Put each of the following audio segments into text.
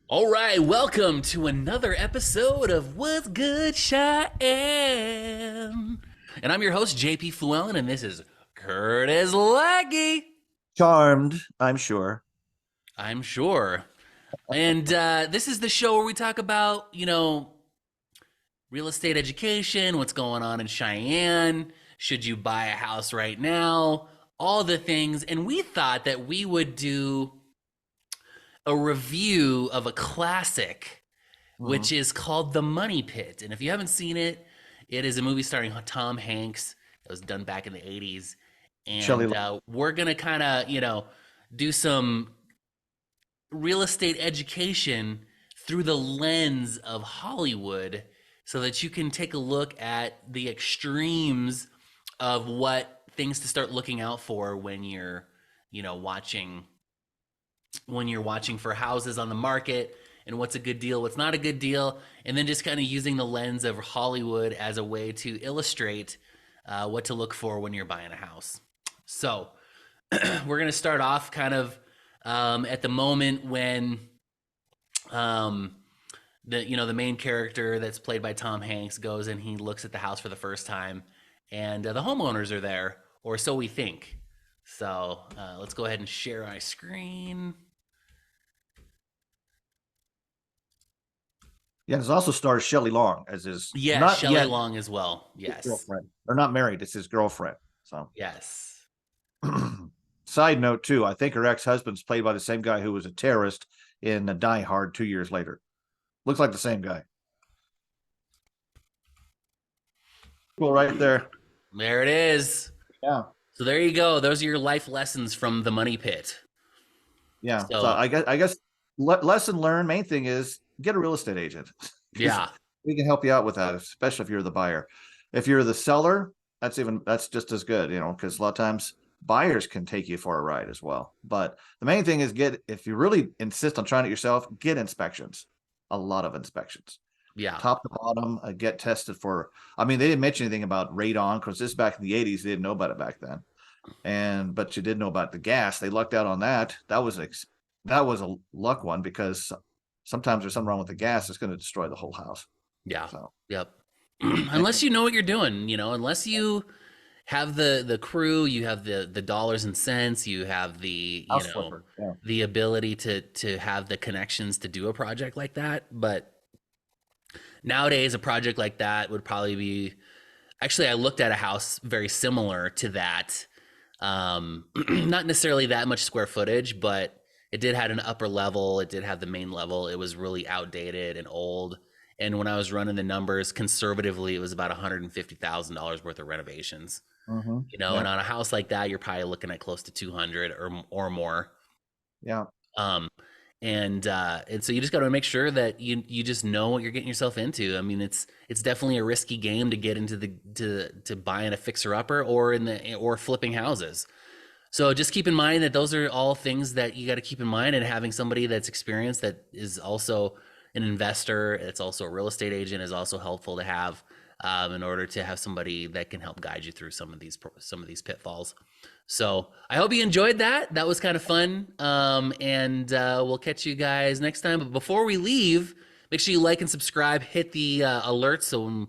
All right, welcome to another episode of What's Good, Cheyenne. And I'm your host, JP Fluellen, and this is Curtis Leggy. Charmed, I'm sure. I'm sure. And this is the show where we talk about, real estate education, what's going on in Cheyenne, should you buy a house right now, all the things. And we thought that we would do a review of a classic, which is called The Money Pit. And if you haven't seen it, it is a movie starring Tom Hanks that was done back in the 80s. Shelley, And we're going to kind of, do some real estate education through the lens of Hollywood so that you can take a look at the extremes of what things to start looking out for when you're, watching for houses on the market and what's a good deal, what's not a good deal, and then just kind of using the lens of Hollywood as a way to illustrate what to look for when you're buying a house. So we're going to start off kind of at the moment when the main character that's played by Tom Hanks goes and he looks at the house for the first time, and the homeowners are there, or so we think. So let's go ahead and share my screen. yeah, it also stars Shelley Long as his Shelley Long as well. Yes, girlfriend. They're not married; it's his girlfriend. So, yes. Side note too, I think her ex-husband's played by the same guy who was a terrorist in Die Hard 2 years later. Looks like the same guy. Cool, right there. There it is. Yeah. So there you go. Those are your life lessons from The Money Pit. Yeah. So I guess lesson learned. Main thing is get a real estate agent. Yeah. We can help you out with that, especially if you're the buyer. If you're the seller, that's just as good, because a lot of times buyers can take you for a ride as well. But the main thing is if you really insist on trying it yourself, get inspections, a lot of inspections. Yeah. Top to bottom, get tested for. I mean, they didn't mention anything about radon because this back in the 80s, they didn't know about it back then. But you did know about the gas. They lucked out on that. That was a luck one because sometimes there's something wrong with the gas that's going to destroy the whole house. Yeah. So. Yep. Unless you know what you're doing, unless you have the crew, you have the dollars and cents, you have the the ability to have the connections to do a project like that. But nowadays, a project like that would probably be. Actually, I looked at a house very similar to that. Not necessarily that much square footage, but it did have an upper level. It did have the main level. It was really outdated and old. And when I was running the numbers conservatively, it was about $150,000 worth of renovations. Mm-hmm. And on a house like that, you're probably looking at close to 200 or more. Yeah. And so you just got to make sure that you just know what you're getting yourself into. I mean, it's definitely a risky game to get into to buying a fixer upper or flipping houses. So just keep in mind that those are all things that you got to keep in mind, and having somebody that's experienced that is also an investor, it's also a real estate agent, is also helpful to have in order to have somebody that can help guide you through some of these pitfalls. So I hope you enjoyed that. That was kind of fun. And we'll catch you guys next time. But before we leave, make sure you like and subscribe, hit the alerts so when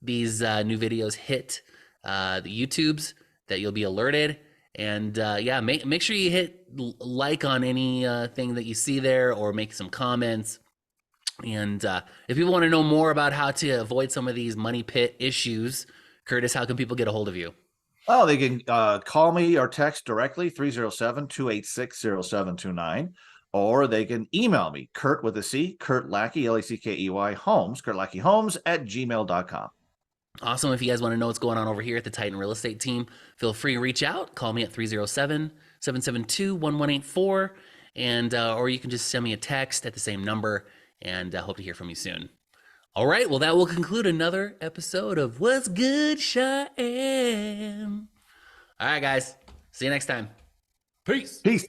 these new videos hit the YouTubes that you'll be alerted. And make sure you hit like on any thing that you see there, or make some comments. And if people want to know more about how to avoid some of these money pit issues, Curtis, how can people get a hold of you? Oh, they can call me or text directly, 307-286-0729, or they can email me, Kurt with a C, Kurt Lackey, Lackey Homes, kurtlackyhomes@gmail.com. Awesome. If you guys want to know what's going on over here at the Titan Real Estate Team, feel free to reach out. Call me at 307-772-1184, and or you can just send me a text at the same number, and I hope to hear from you soon. All right, well, that will conclude another episode of What's Good, Cheyenne. All right, guys. See you next time. Peace. Peace.